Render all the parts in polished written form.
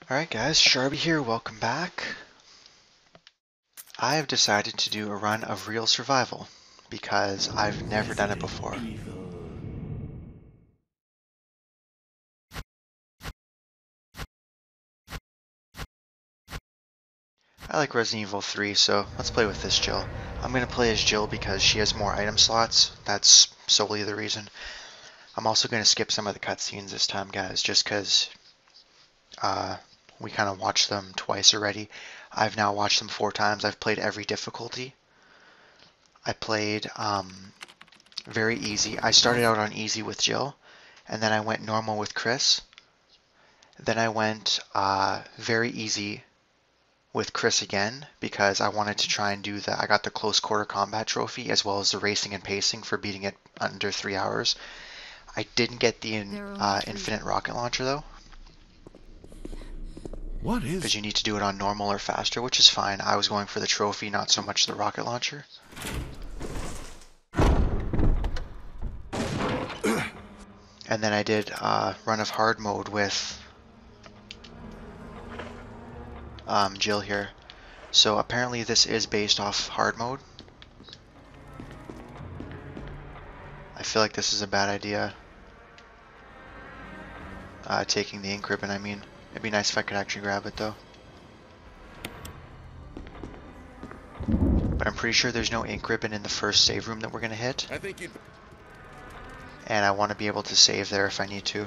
Alright guys, Sharby here, welcome back. I have decided to do a run of real survival because I've never done it before. I like Resident Evil 3, so let's play with this Jill. I'm going to play as Jill because she has more item slots, that's solely the reason. I'm also going to skip some of the cutscenes this time guys, just because we kind of watched them twice already. I've now watched them 4 times, I've played every difficulty. I played very easy. I started out on easy with Jill, and then I went normal with Chris. Then I went very easy with Chris again because I wanted to try and do the, I got the close quarter combat trophy as well as the racing and pacing for beating it under 3 hours. I didn't get the infinite rocket launcher though. What is? Because you need to do it on normal or faster, which is fine. I was going for the trophy, not so much the rocket launcher. And then I did run of hard mode with Jill here. So apparently this is based off hard mode. I feel like this is a bad idea. Taking the ink ribbon, I mean. It'd be nice if I could actually grab it though. But I'm pretty sure there's no ink ribbon in the first save room that we're gonna hit. And I want to be able to save there if I need to.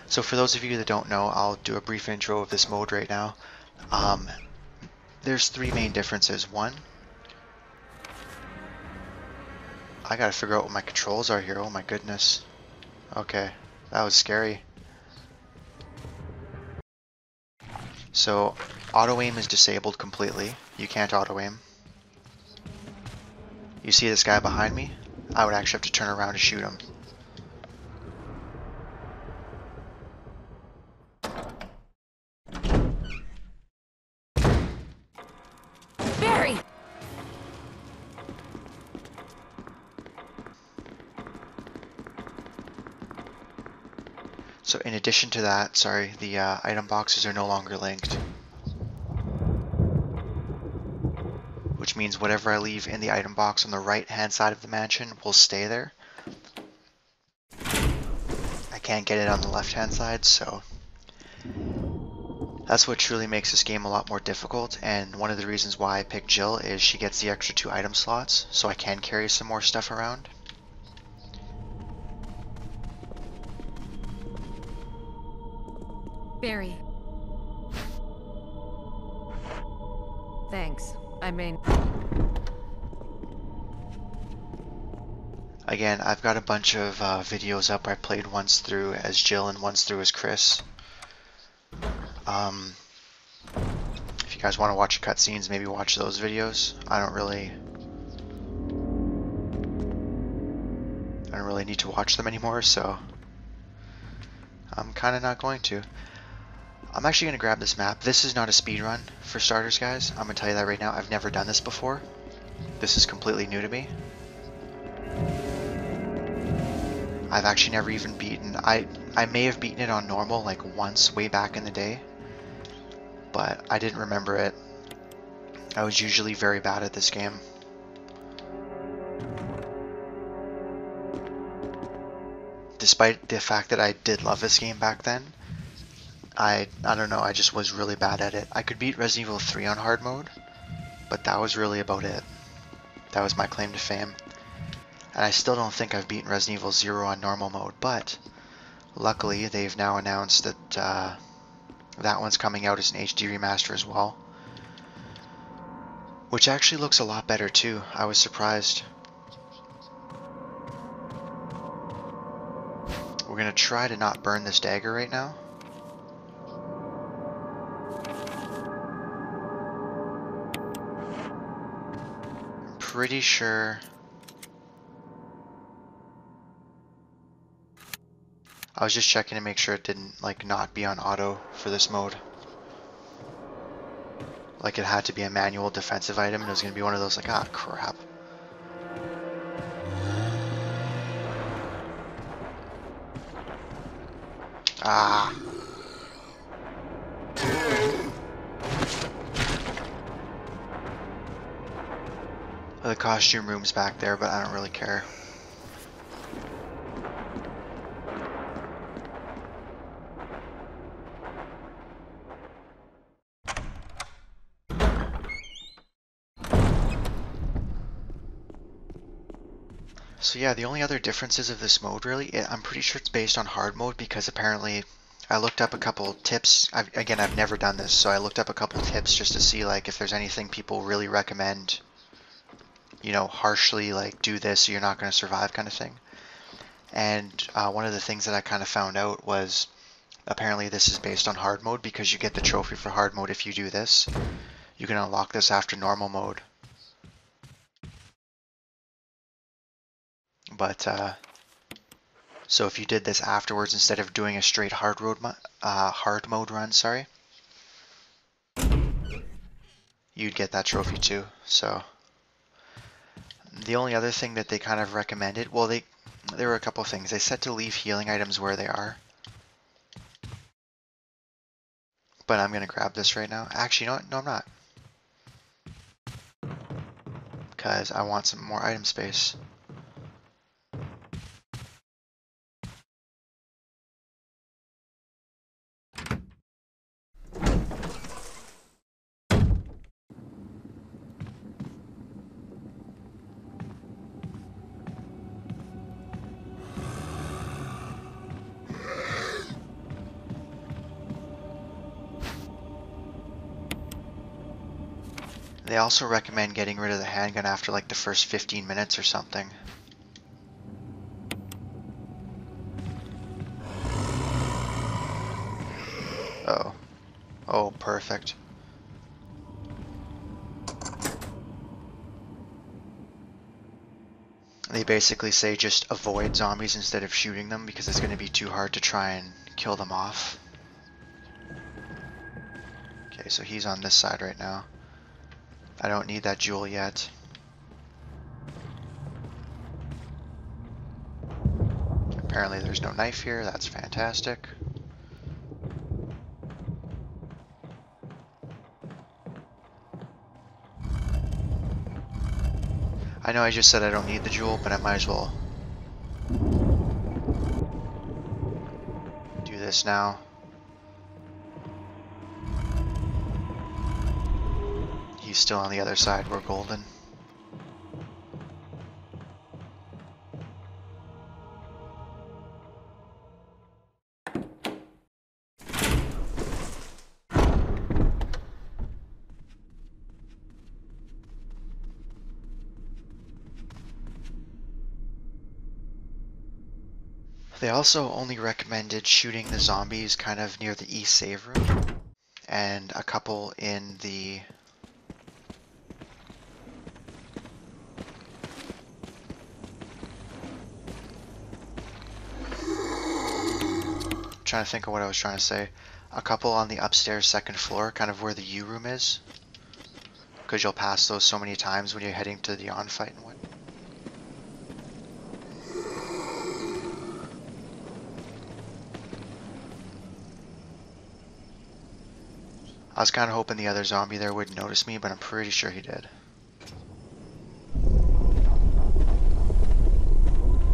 So for those of you that don't know, I'll do a brief intro of this mode right now. There's 3 main differences. One, I gotta figure out what my controls are here. Oh my goodness. Okay, that was scary. So auto aim is disabled completely. You can't auto aim. You see this guy behind me? I would actually have to turn around to shoot him. Barry! So in addition to that, sorry, the item boxes are no longer linked. Which means whatever I leave in the item box on the right hand side of the mansion will stay there. I can't get it on the left hand side, so that's what truly makes this game a lot more difficult, and one of the reasons why I picked Jill is she gets the extra 2 item slots, so I can carry some more stuff around. Barry. Thanks. I mean... Again, I've got a bunch of videos up. I played once through as Jill and once through as Chris. If you guys want to watch cutscenes, maybe watch those videos. I don't really need to watch them anymore, so I'm kind of not going to. I'm actually going to grab this map. This is not a speed run for starters, guys. I'm going to tell you that right now. I've never done this before. This is completely new to me. I've actually never even beaten... I may have beaten it on normal like once way back in the day, but I didn't remember it. I was usually very bad at this game. Despite the fact that I did love this game back then, I don't know, I just was really bad at it. I could beat Resident Evil 3 on hard mode, but that was really about it. That was my claim to fame. And I still don't think I've beaten Resident Evil 0 on normal mode, but luckily they've now announced that that one's coming out as an HD remaster as well. Which actually looks a lot better too. I was surprised. We're gonna try to not burn this dagger right now. I'm pretty sure... I was just checking to make sure it didn't like not be on auto for this mode. Like it had to be a manual defensive item and it was going to be one of those like, ah crap. Ah. The costume room's back there, but I don't really care. So yeah, the only other differences of this mode really, I'm pretty sure it's based on hard mode because apparently I looked up a couple tips. Again, I've never done this, so I looked up a couple tips just to see like if there's anything people really recommend, you know, harshly like do this so you're not going to survive kind of thing. And one of the things that I kind of found out was apparently this is based on hard mode because you get the trophy for hard mode if you do this. You can unlock this after normal mode. But so if you did this afterwards instead of doing a straight hard mode run, sorry, you'd get that trophy too. So the only other thing that they kind of recommended, well, there were a couple of things. They said to leave healing items where they are, but I'm gonna grab this right now. Actually, you know what? No, I'm not, because I want some more item space. They also recommend getting rid of the handgun after like the first 15 minutes or something. Oh. Oh, perfect. They basically say just avoid zombies instead of shooting them because it's going to be too hard to try and kill them off. Okay, so he's on this side right now. I don't need that jewel yet. Apparently there's no knife here, that's fantastic. I know I just said I don't need the jewel, but I might as well do this now. He's still on the other side, we're golden. They also only recommended shooting the zombies kind of near the east save room, and a couple in the trying to think of what I was trying to say. A couple on the upstairs second floor, kind of where the U room is, because you'll pass those so many times when you're heading to the on fight and what. I was kind of hoping the other zombie there wouldn't notice me, but I'm pretty sure he did.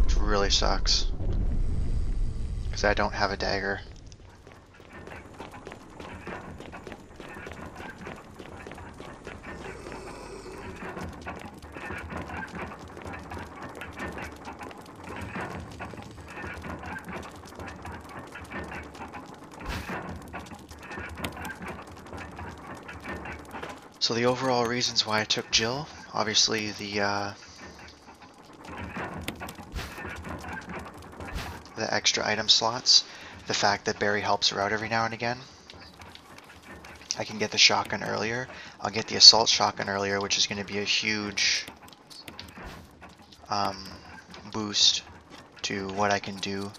Which really sucks, because I don't have a dagger. So the overall reasons why I took Jill, obviously the extra item slots, the fact that Barry helps her out every now and again. I can get the shotgun earlier. I'll get the assault shotgun earlier, which is going to be a huge boost to what I can do.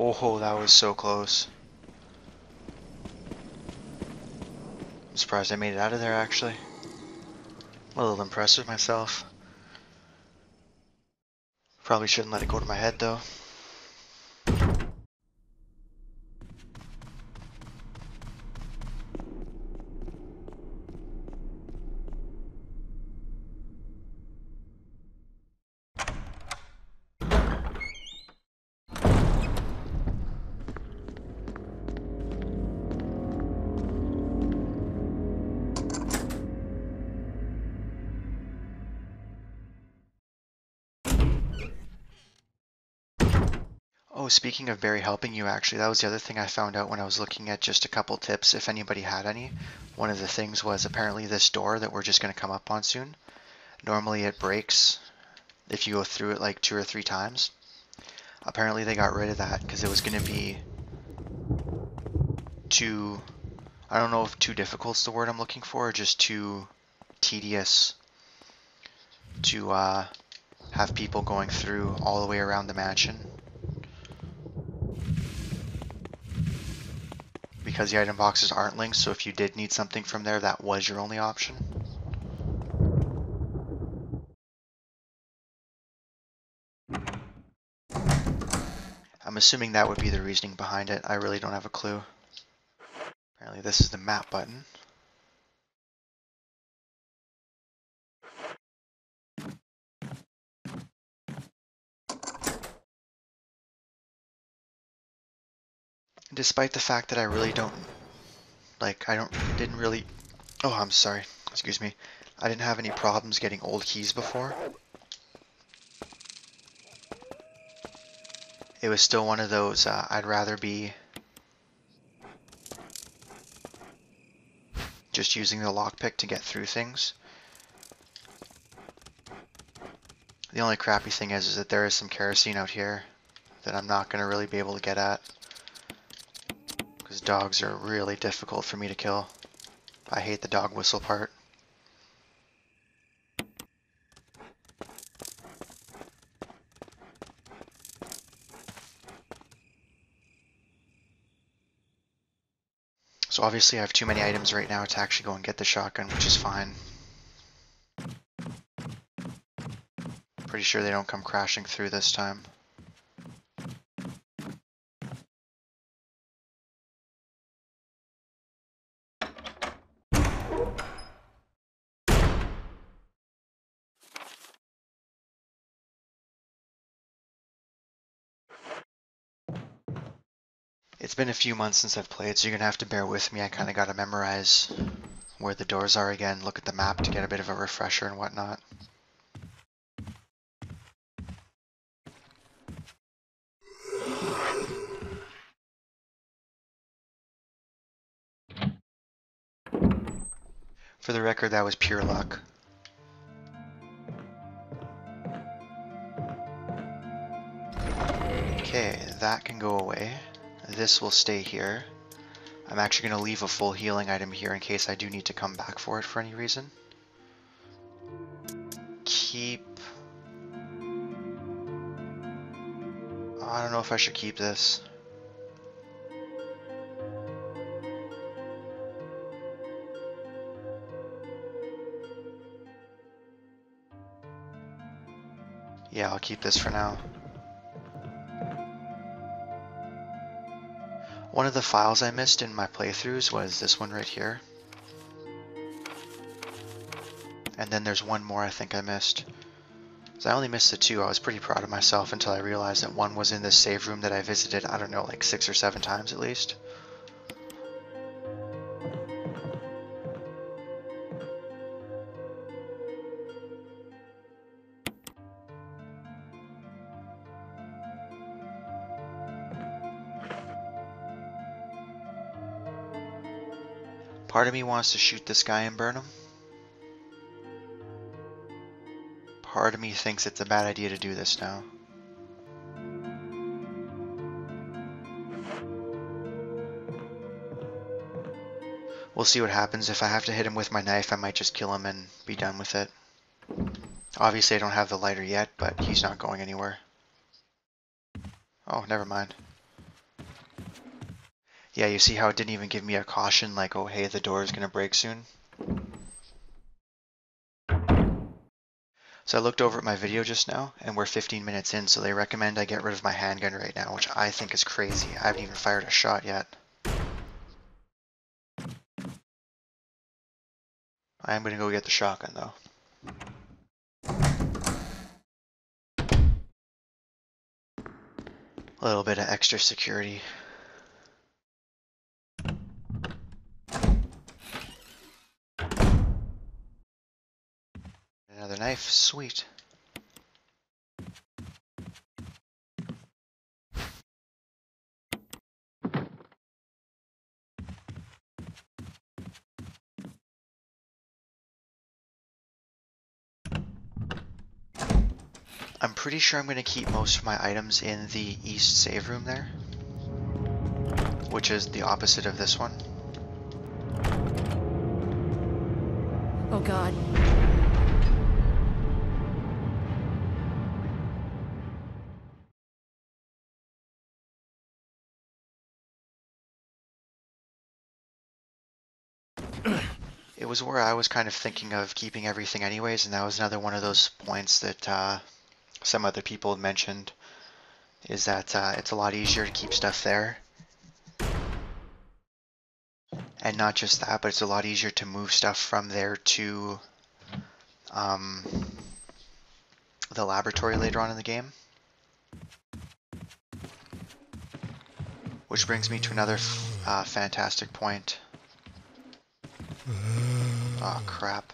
Oh, that was so close. I'm surprised I made it out of there, actually. I'm a little impressed with myself. Probably shouldn't let it go to my head, though. Oh, speaking of Barry helping you, actually, that was the other thing I found out when I was looking at just a couple tips, if anybody had any. One of the things was apparently this door that we're just going to come up on soon. Normally it breaks if you go through it like 2 or 3 times. Apparently they got rid of that because it was going to be too, I don't know if too difficult is the word I'm looking for, or just too tedious to have people going through all the way around the mansion. Because the item boxes aren't linked, so if you did need something from there, that was your only option. I'm assuming that would be the reasoning behind it. I really don't have a clue. Apparently this is the map button. Despite the fact that I really don't, didn't really, oh, I'm sorry, excuse me. I didn't have any problems getting old keys before. It was still one of those, I'd rather be just using the lockpick to get through things. The only crappy thing is that there is some kerosene out here that I'm not going to really be able to get at. Because dogs are really difficult for me to kill. I hate the dog whistle part. So obviously I have too many items right now to actually go and get the shotgun, which is fine. Pretty sure they don't come crashing through this time. It's been a few months since I've played, so you're gonna have to bear with me. I kinda gotta memorize where the doors are again, look at the map to get a bit of a refresher and whatnot. For the record, that was pure luck. Okay, that can go away. This will stay here. I'm actually going to leave a full healing item here in case I do need to come back for it for any reason. Keep... I don't know if I should keep this. Yeah, I'll keep this for now. One of the files I missed in my playthroughs was this one right here. And then there's one more I think I missed. So I only missed the 2. I was pretty proud of myself until I realized that one was in this save room that I visited, I don't know, like 6 or 7 times at least. Part of me wants to shoot this guy and burn him. Part of me thinks it's a bad idea to do this now. We'll see what happens. If I have to hit him with my knife, I might just kill him and be done with it. Obviously I don't have the lighter yet, but he's not going anywhere. Oh, never mind. Yeah, you see how it didn't even give me a caution like, oh hey, the door is gonna break soon? So I looked over at my video just now, and we're 15 minutes in, so they recommend I get rid of my handgun right now, which I think is crazy. I haven't even fired a shot yet. I am gonna go get the shotgun though. A little bit of extra security. Another knife, sweet. I'm pretty sure I'm gonna keep most of my items in the east save room there, which is the opposite of this one. Oh God. It was where I was kind of thinking of keeping everything anyways, and that was another one of those points that some other people had mentioned, is that it's a lot easier to keep stuff there. And not just that, but it's a lot easier to move stuff from there to um, the laboratory later on in the game. Which brings me to another fantastic point. Oh crap.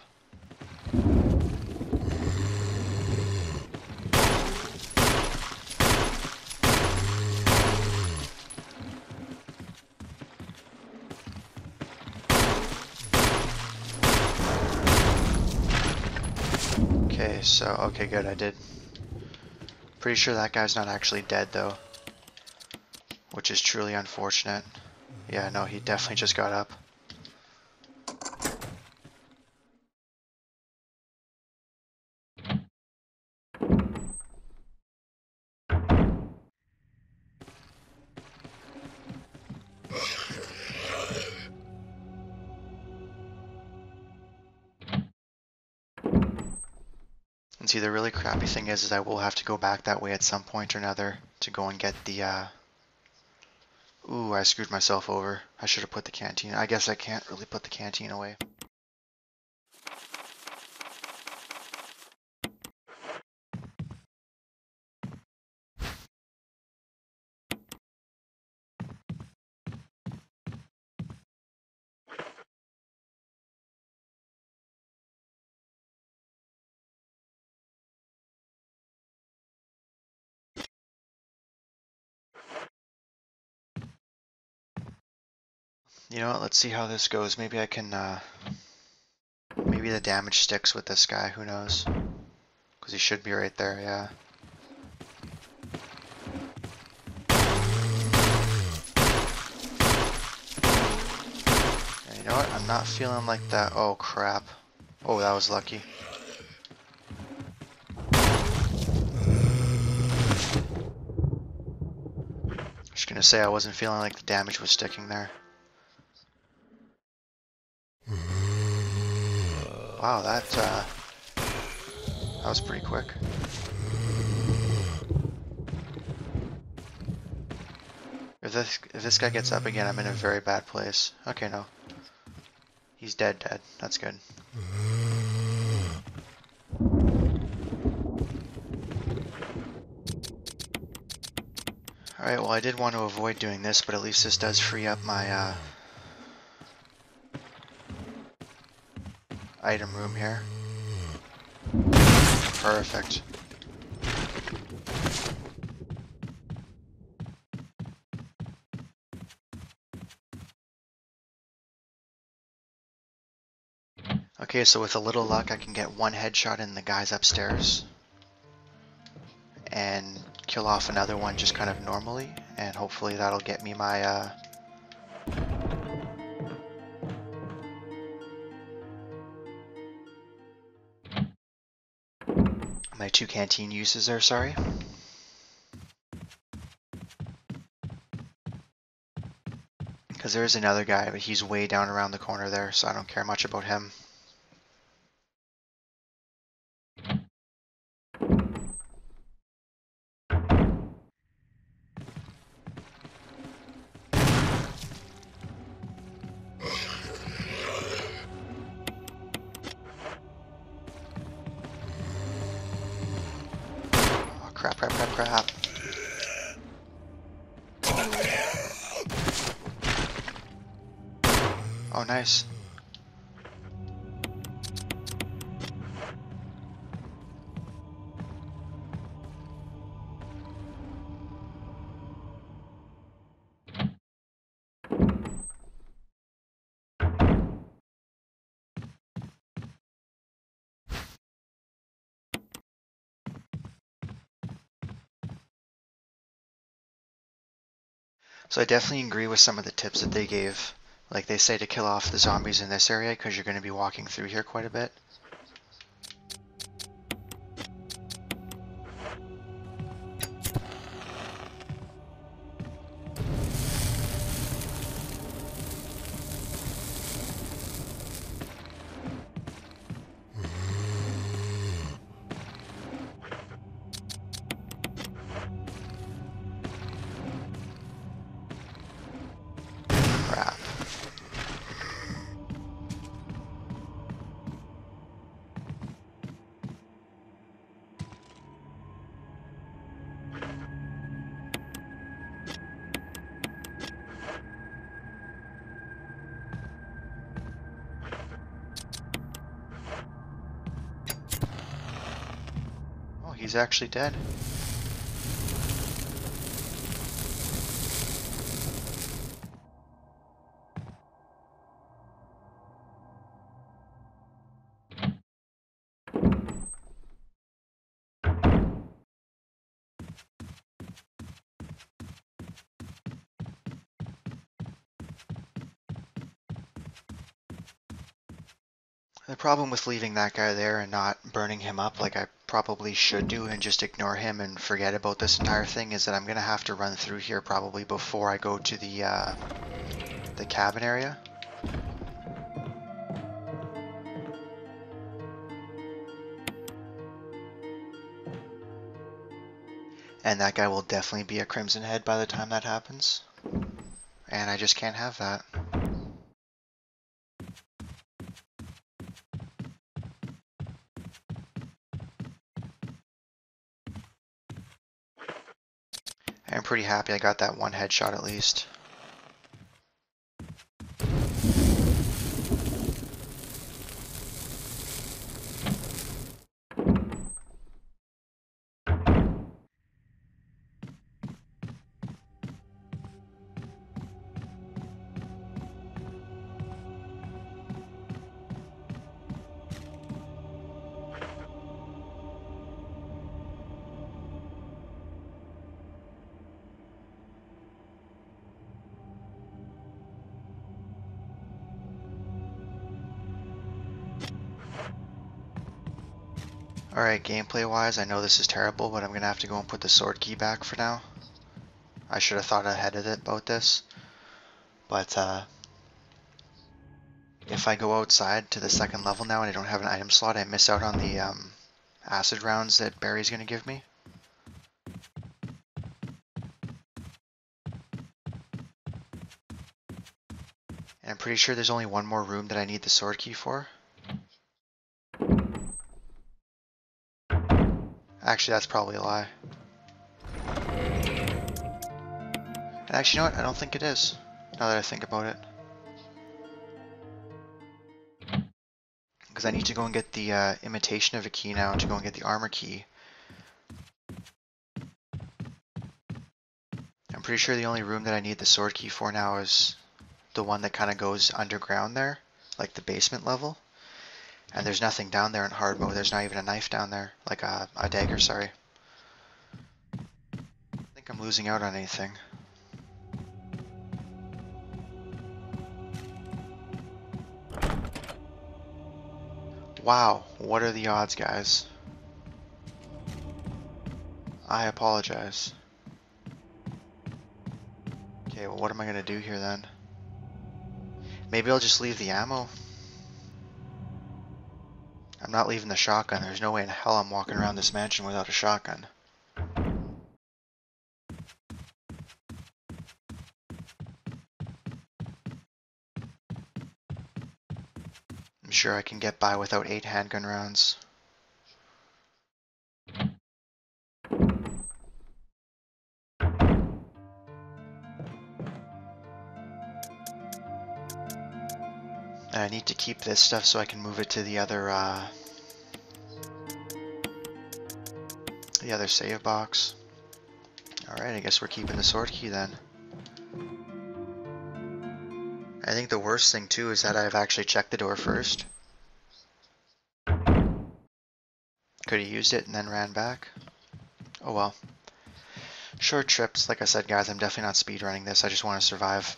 Okay, so, okay good, I did. Pretty sure that guy's not actually dead though, which is truly unfortunate. Yeah, no, he definitely just got up. And see, the really crappy thing is I will have to go back that way at some point or another to go and get the, Ooh, I screwed myself over. I should have put the canteen. I guess I can't really put the canteen away. You know what, let's see how this goes. Maybe I can, maybe the damage sticks with this guy, who knows? Because he should be right there, yeah. And you know what, I'm not feeling like that. Oh crap. Oh, that was lucky. Just gonna say I wasn't feeling like the damage was sticking there. Wow, that was pretty quick. If this guy gets up again, I'm in a very bad place. Okay, no. He's dead. That's good. Alright, well I did want to avoid doing this, but at least this does free up my item room here. Perfect. Okay, so with a little luck I can get one headshot in the guys upstairs and kill off another one just kind of normally, and hopefully that'll get me my my 2 canteen uses there, sorry. Because there is another guy, but he's way down around the corner there, so I don't care much about him. Oh, crap, crap, crap, crap. Oh, nice. So I definitely agree with some of the tips that they gave. Like they say to kill off the zombies in this area because you're going to be walking through here quite a bit. Crap. Oh, he's actually dead. The problem with leaving that guy there and not burning him up like I probably should do and just ignore him and forget about this entire thing is that I'm going to have to run through here probably before I go to the cabin area. And that guy will definitely be a Crimson Head by the time that happens. And I just can't have that. I'm pretty happy I got that one headshot at least. Alright, gameplay wise, I know this is terrible, but I'm gonna have to go and put the sword key back for now. I should have thought ahead of it about this. But if I go outside to the second level now and I don't have an item slot, I miss out on the acid rounds that Barry's gonna give me. And I'm pretty sure there's only one more room that I need the sword key for. Actually, that's probably a lie. And actually, you know what? I don't think it is, now that I think about it. Because I need to go and get the imitation of a key now to go and get the armor key. I'm pretty sure the only room that I need the sword key for now is the one that kind of goes underground there, like the basement level. And there's nothing down there in hard mode. There's not even a knife down there, like a dagger, sorry. I think I'm losing out on anything. Wow, what are the odds, guys? I apologize. Okay, well, what am I gonna do here then? Maybe I'll just leave the ammo. I'm not leaving the shotgun. There's no way in hell I'm walking around this mansion without a shotgun. I'm sure I can get by without 8 handgun rounds. And I need to keep this stuff so I can move it to the other save box. Alright, I guess we're keeping the sword key then. I think the worst thing too is that I've actually checked the door first. Could have used it and then ran back. Oh well. Short trips, like I said guys, I'm definitely not speedrunning this, I just want to survive.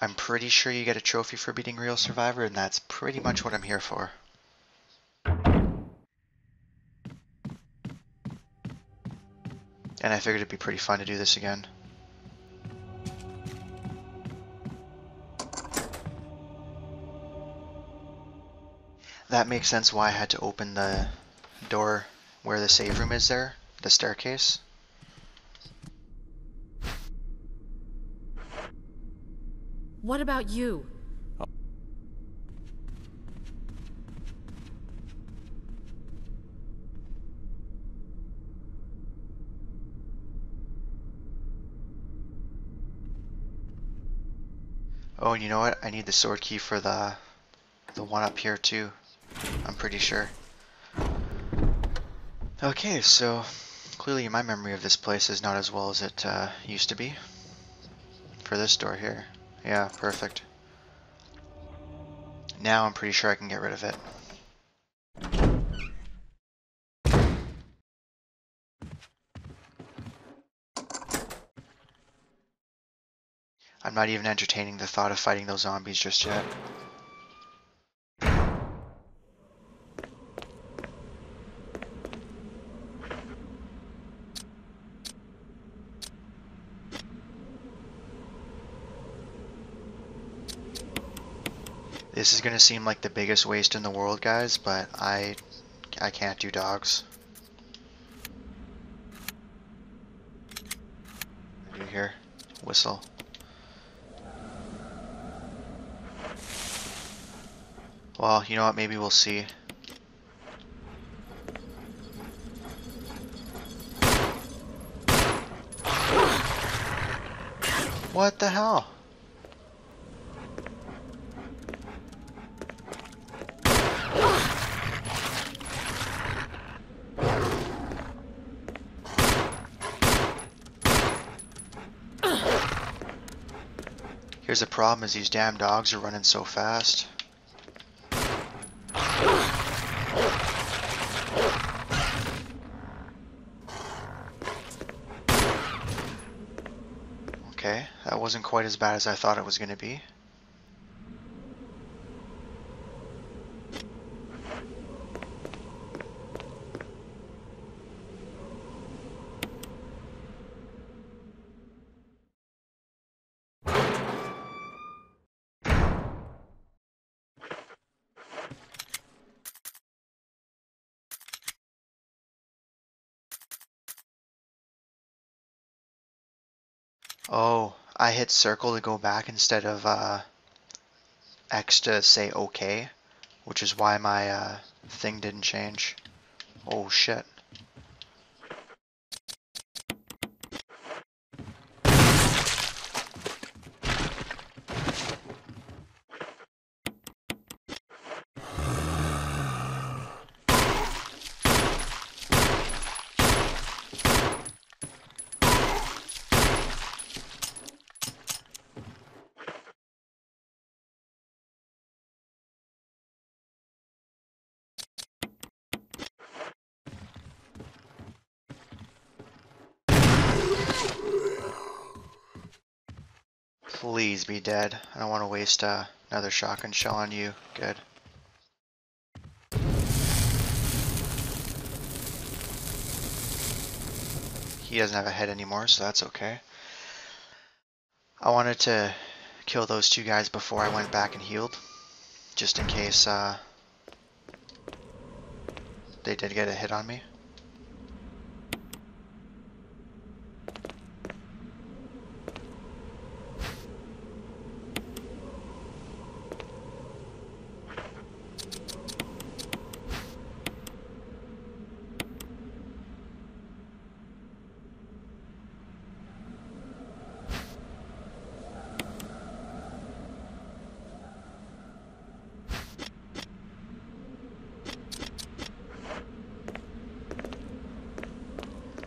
I'm pretty sure you get a trophy for beating Real Survivor, and that's pretty much what I'm here for. And I figured it'd be pretty fun to do this again. That makes sense why I had to open the door where the save room is there, the staircase. What about you? Oh, and you know what? I need the sword key for the one up here too. I'm pretty sure. Okay, so clearly my memory of this place is not as well as it used to be. For this door here. Yeah, perfect. Now I'm pretty sure I can get rid of it. I'm not even entertaining the thought of fighting those zombies just yet. This is gonna seem like the biggest waste in the world, guys, but I can't do dogs. What do you hear? Whistle. Well, you know what? Maybe we'll see. What the hell? Here's the problem is these damn dogs are running so fast. Okay, that wasn't quite as bad as I thought it was going to be. Oh, I hit circle to go back instead of X to say OK, which is why my thing didn't change. Oh shit. Please be dead. I don't want to waste another shotgun shell on you. Good. He doesn't have a head anymore, so that's okay. I wanted to kill those two guys before I went back and healed, just in case they did get a hit on me.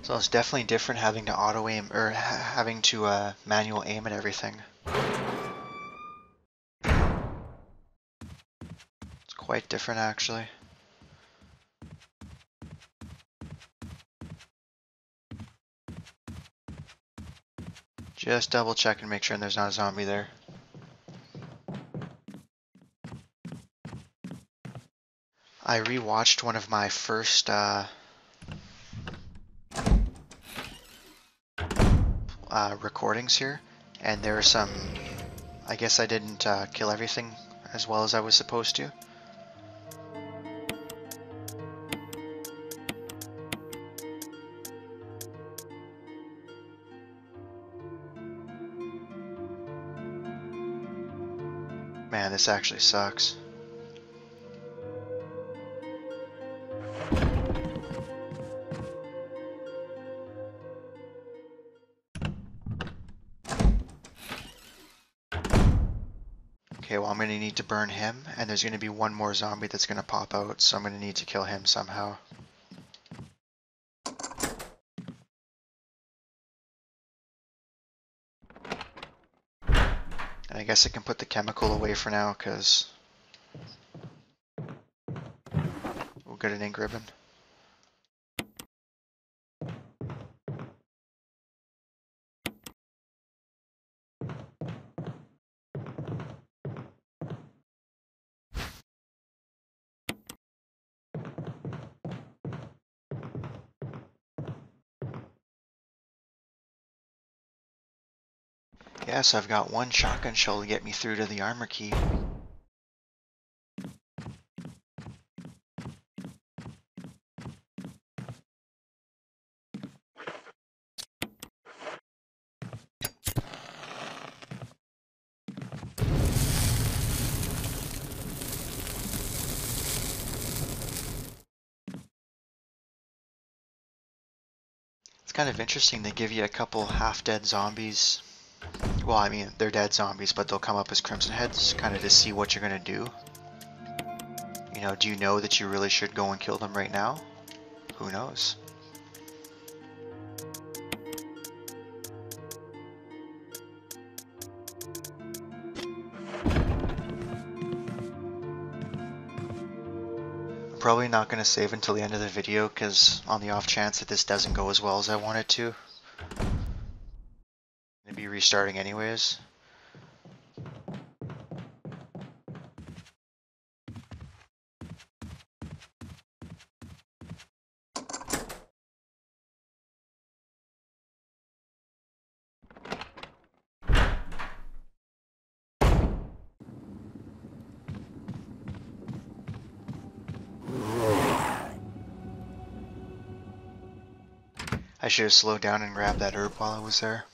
So it's definitely different having to auto aim or having to manual aim at everything. It's quite different actually. Just double check and make sure there's not a zombie there. I rewatched one of my first recordings here, and there are some, I guess I didn't kill everything as well as I was supposed to. Man, this actually sucks. Okay, well I'm going to need to burn him, and there's going to be one more zombie that's going to pop out, so I'm going to need to kill him somehow. And I guess I can put the chemical away for now, because we'll get an ink ribbon. Yes, I've got one shotgun shell to get me through to the armor key. It's kind of interesting, they give you a couple half-dead zombies. Well, I mean, they're dead zombies, but they'll come up as Crimson Heads, kind of to see what you're going to do. You know, do you know that you really should go and kill them right now? Who knows? I'm probably not going to save until the end of the video, because on the off chance that this doesn't go as well as I want it to, I'm going to be restarting anyways. I should have slowed down and grabbed that herb while I was there.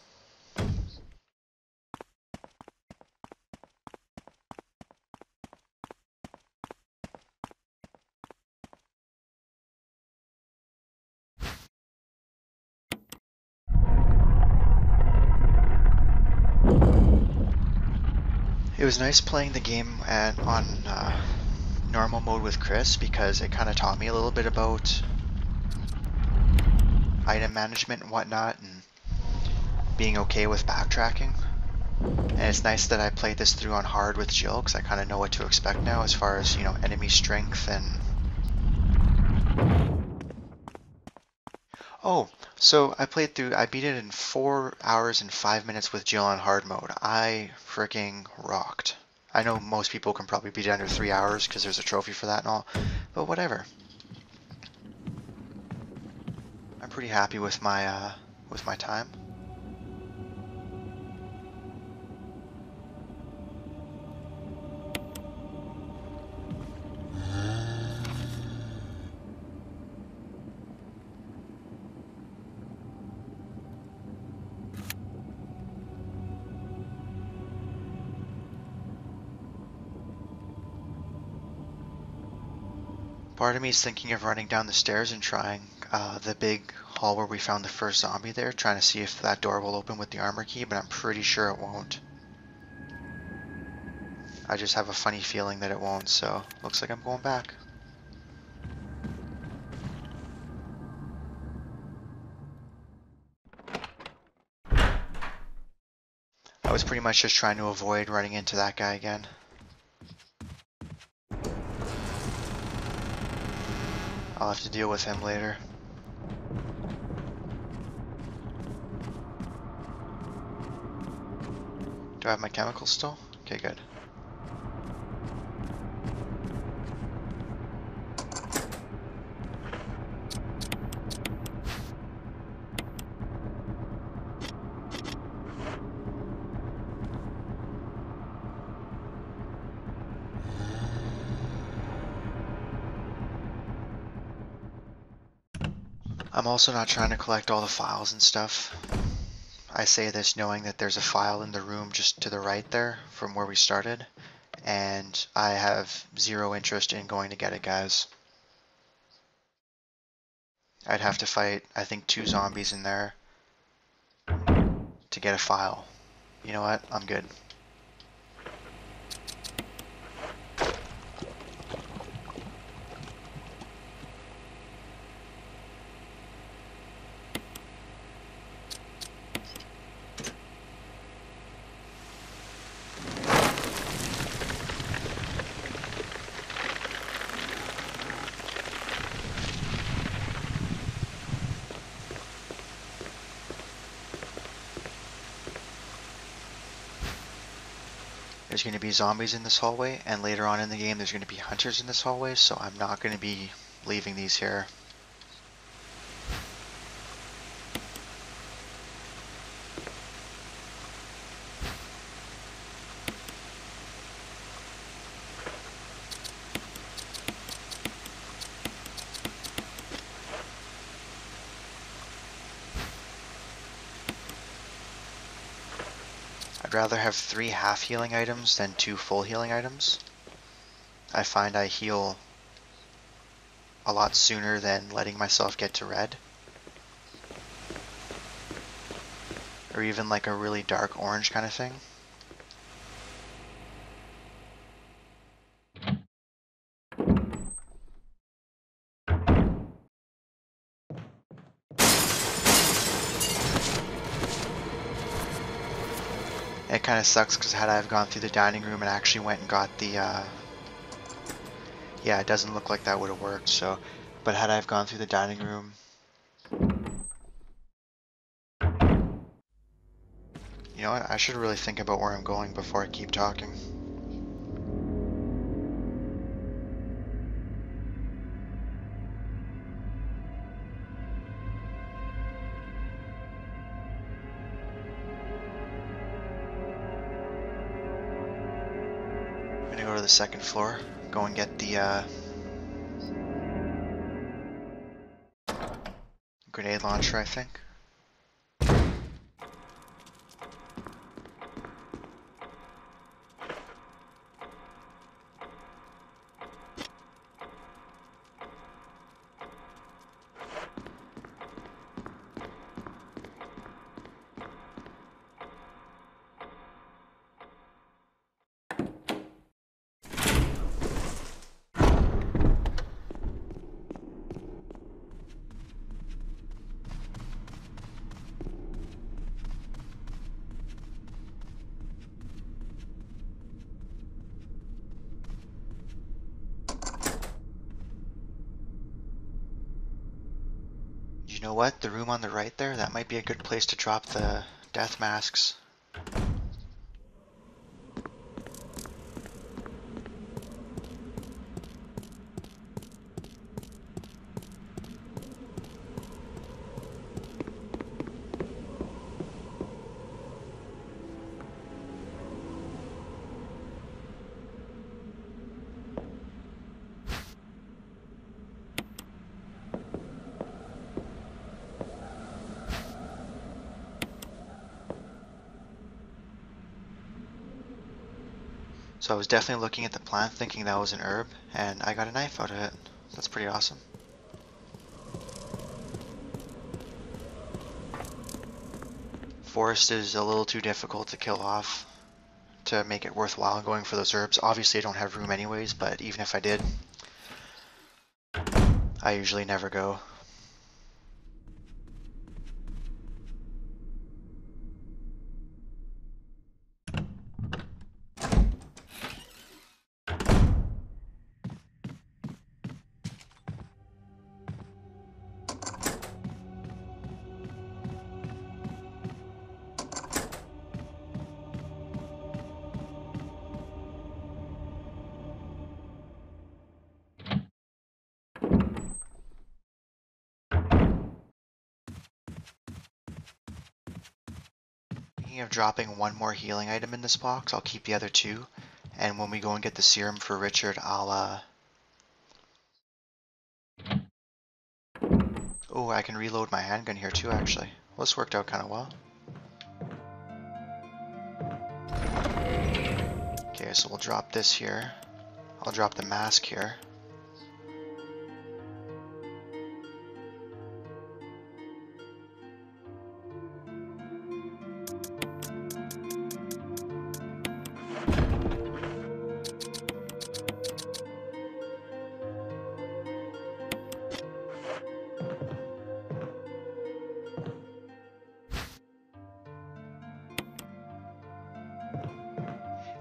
It was nice playing the game on normal mode with Chris, because it kind of taught me a little bit about item management and whatnot, and being okay with backtracking. And it's nice that I played this through on hard with Jill, because I kind of know what to expect now as far as, you know, enemy strength and... Oh, so I beat it in 4 hours and 5 minutes with Jill on hard mode. I freaking rocked. I know most people can probably beat it under 3 hours because there's a trophy for that and all, but whatever. I'm pretty happy with my time. Part of me is thinking of running down the stairs and trying the big hall where we found the first zombie there, trying to see if that door will open with the armor key, but I'm pretty sure it won't. I just have a funny feeling that it won't, so looks like I'm going back. I was pretty much just trying to avoid running into that guy again. I'll have to deal with him later. Do I have my chemicals still? Okay, good. I'm also not trying to collect all the files and stuff. I say this knowing that there's a file in the room just to the right there from where we started, and I have zero interest in going to get it, guys. I'd have to fight, I think, 2 zombies in there to get a file. You know what? I'm good. There's going to be zombies in this hallway, and later on in the game there's going to be hunters in this hallway, so I'm not going to be leaving these here. I'd rather have 3 half healing items than 2 full healing items. I find I heal a lot sooner than letting myself get to red. Or even like a really dark orange kind of thing. It kind of sucks because had I have gone through the dining room and actually went and got the, yeah, it doesn't look like that would have worked, so, but had I have gone through the dining room, you know what, I should really think about where I'm going before I keep talking. I'm gonna go to the 2nd floor, go and get the, grenade launcher, I think. You know what? The room on the right there, that might be a good place to drop the death masks. So I was definitely looking at the plant thinking that was an herb, and I got a knife out of it. That's pretty awesome. Forest is a little too difficult to kill off to make it worthwhile going for those herbs. Obviously I don't have room anyways, but even if I did, I usually never go. Thinking of dropping one more healing item in this box. I'll keep the other two, and when we go and get the serum for Richard, I'll oh, I can reload my handgun here too, actually. Well, this worked out kind of well. Okay, so we'll drop this here. I'll drop the mask here.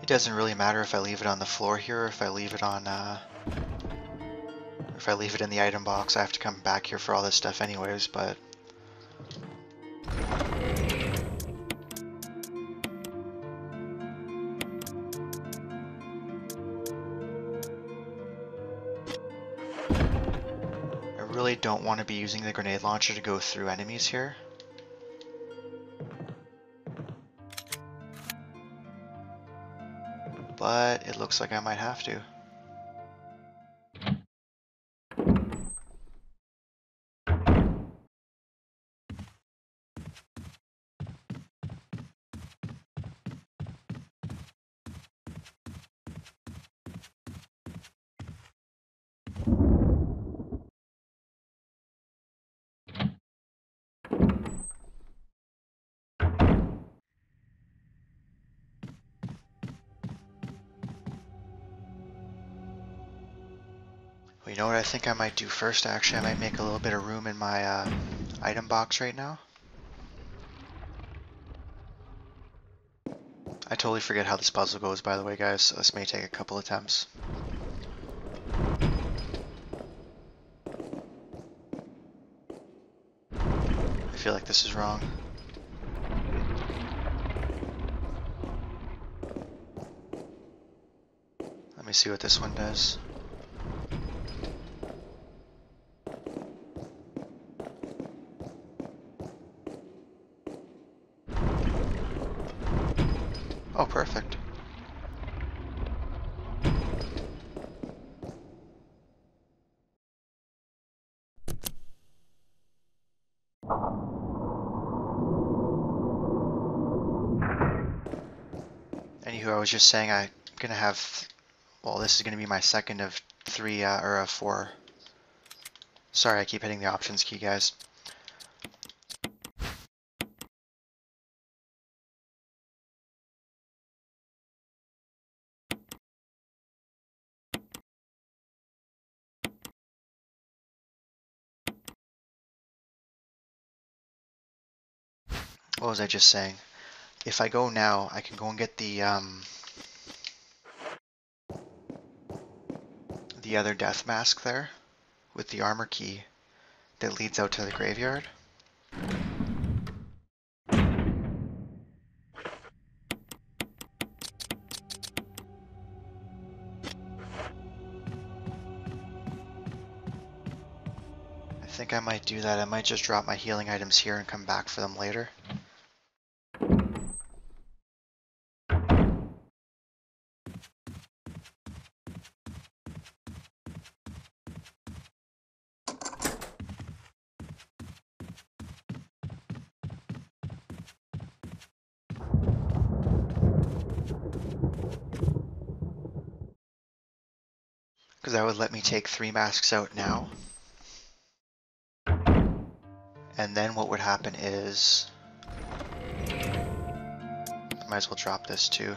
It doesn't really matter if I leave it on the floor here or if I leave it on, if I leave it in the item box. I have to come back here for all this stuff anyways, but I really don't want to be using the grenade launcher to go through enemies here. But it looks like I might have to. Well, you know what I think I might do first, actually? I might make a little bit of room in my item box right now. I totally forget how this puzzle goes, by the way, guys, so this may take a couple attempts. I feel like this is wrong. Let me see what this one does. Oh, perfect. Anywho, I was just saying I'm gonna have, well, this is gonna be my second of three, or of four. Sorry, I keep hitting the options key, guys. What was I just saying? If I go now, I can go and get the other death mask there with the armor key that leads out to the graveyard. I think I might do that. I might just drop my healing items here and come back for them later. because that would let me take 3 masks out now. And then what would happen is, I might as well drop this too.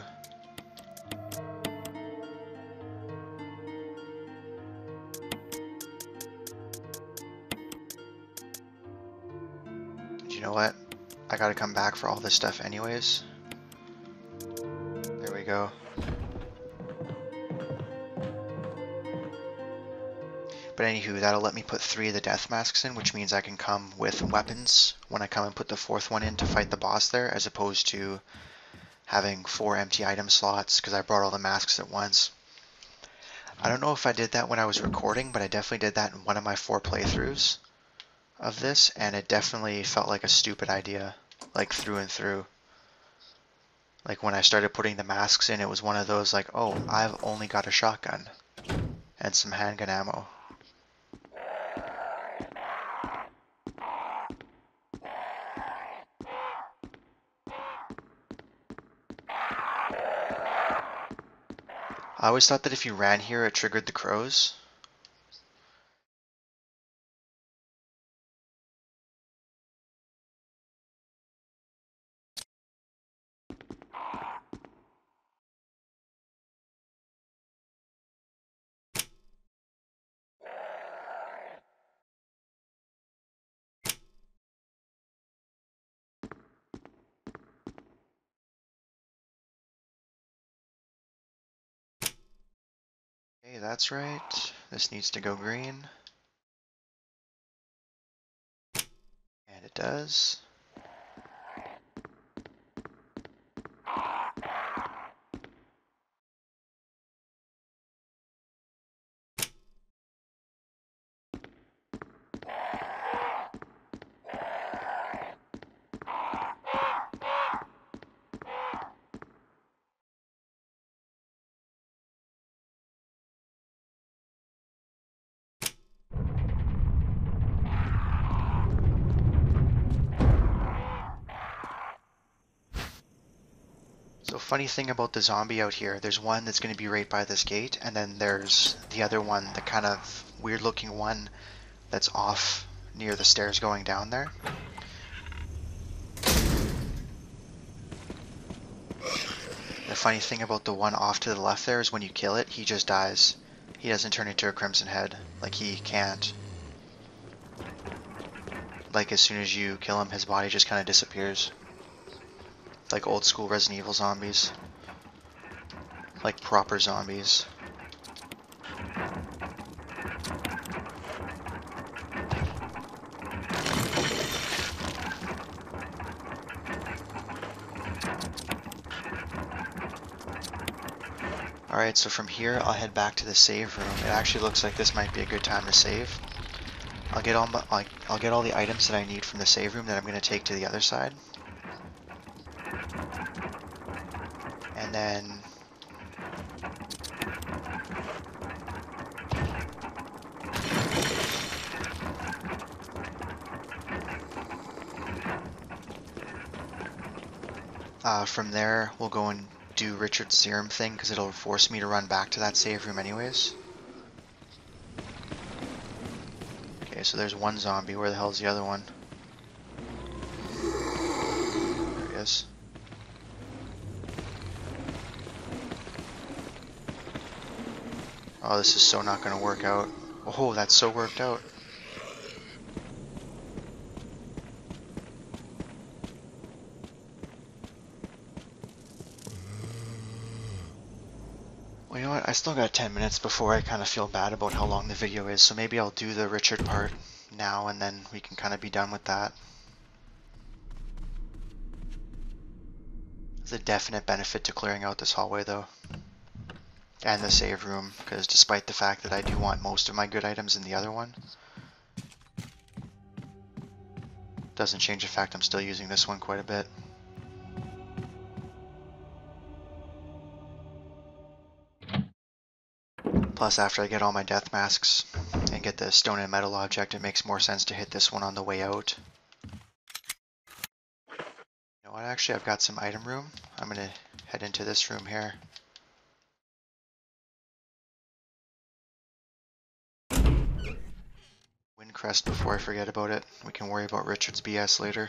You know what? I gotta come back for all this stuff anyways. There we go. But anywho, that'll let me put 3 of the death masks in, which means I can come with weapons when I come and put the 4th one in to fight the boss there, as opposed to having 4 empty item slots because I brought all the masks at once. I don't know if I did that when I was recording, but I definitely did that in one of my 4 playthroughs of this, and it definitely felt like a stupid idea, like through and through. Like when I started putting the masks in, it was one of those like, oh, I've only got a shotgun and some handgun ammo. I always thought that if you ran here, it triggered the crows. Okay, that's right. This needs to go green. And it does. So funny thing about the zombie out here, there's one that's going to be right by this gate, and then there's the other one, the kind of weird looking one that's off near the stairs going down there. The funny thing about the one off to the left there is when you kill it, he just dies. He doesn't turn into a crimson head. Like, he can't. Like, as soon as you kill him, his body just kind of disappears. Like old school Resident Evil zombies. Like proper zombies. Alright, so from here I'll head back to the save room. It actually looks like this might be a good time to save. I'll get all the items that I need from the save room that I'm going to take to the other side. And then from there we'll go and do Richard's serum thing because it'll force me to run back to that save room anyways. Okay, so there's one zombie. Where the hell is the other one? There he is. Oh, this is so not going to work out. Oh, that's so worked out. Well, you know what? I still got 10 minutes before I kind of feel bad about how long the video is, so maybe I'll do the Richard part now and then we can kind of be done with that. There's a definite benefit to clearing out this hallway though. And the save room, because despite the fact that I do want most of my good items in the other one, doesn't change the fact I'm still using this one quite a bit. Plus, after I get all my death masks and get the stone and metal object, it makes more sense to hit this one on the way out. You know what, actually I've got some item room. I'm going to head into this room here. Crest before I forget about it. We can worry about Richard's BS later.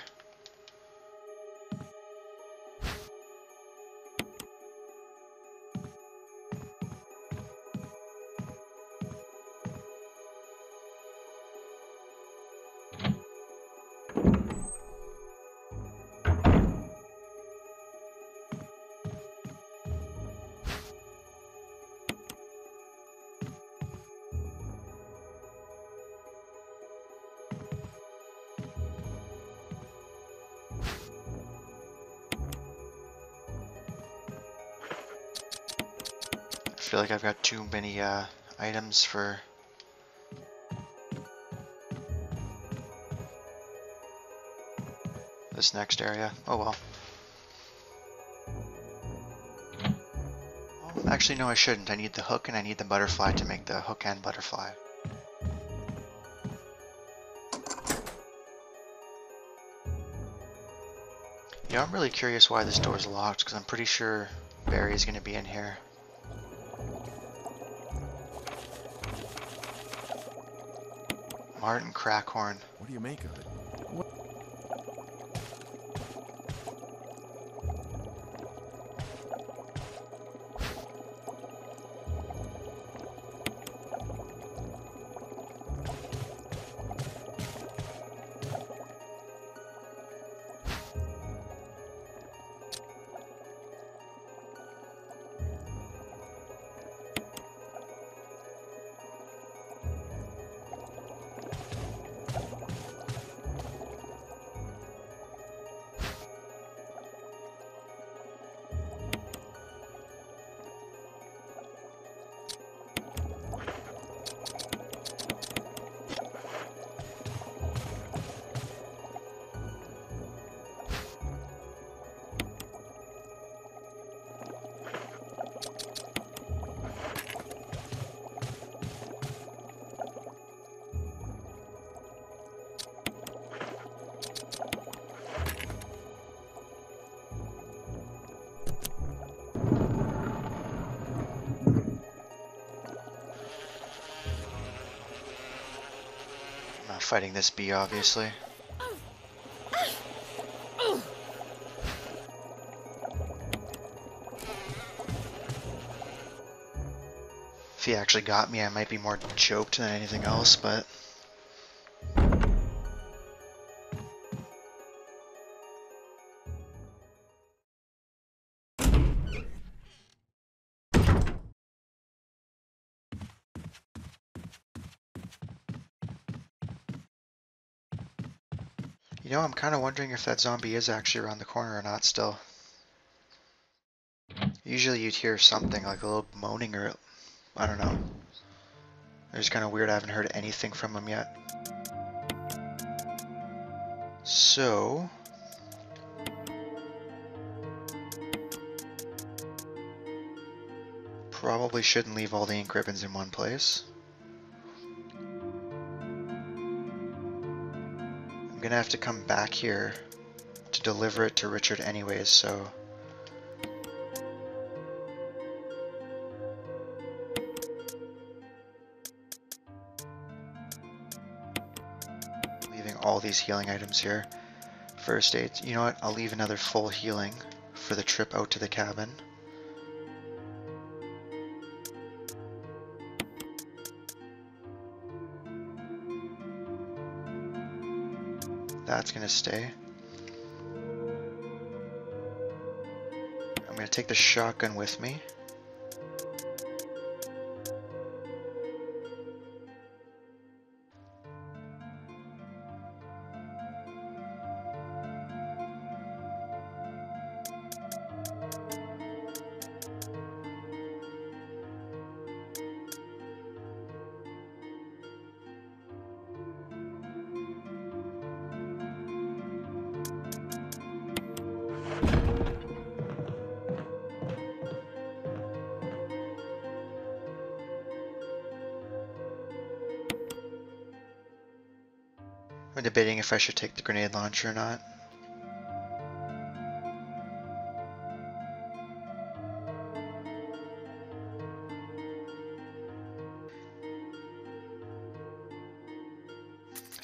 I feel like I've got too many items for this next area. Oh well. Oh, actually, no, I shouldn't. I need the hook and I need the butterfly to make the hook and butterfly. Yeah, I'm really curious why this door's locked, because I'm pretty sure Barry's going to be in here. Martin Crackhorn. What do you make of it? I'm not fighting this bee, obviously. If he actually got me, I might be more choked than anything else, but... You know, I'm kind of wondering if that zombie is actually around the corner or not still. Usually you'd hear something like a little moaning or... I don't know. It's kind of weird, I haven't heard anything from him yet. So... Probably shouldn't leave all the ink ribbons in one place. I'm gonna have to come back here to deliver it to Richard anyways, so... Leaving all these healing items here. First aid. You know what? I'll leave another full healing for the trip out to the cabin. That's gonna stay. I'm gonna take the shotgun with me. I'm debating if I should take the grenade launcher or not.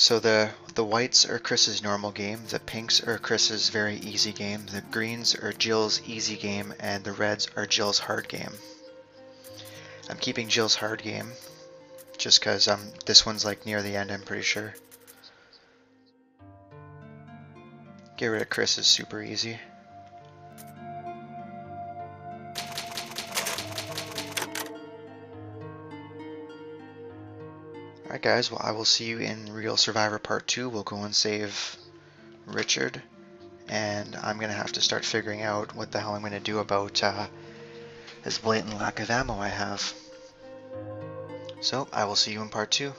So the whites are Chris's normal game, the pinks are Chris's very easy game, the greens are Jill's easy game, and the reds are Jill's hard game. I'm keeping Jill's hard game just because this one's like near the end, I'm pretty sure. Get rid of Chris's super easy. Alright guys, well I will see you in Real Survivor Part 2. We'll go and save Richard, and I'm going to have to start figuring out what the hell I'm going to do about this blatant lack of ammo I have. So, I will see you in Part 2.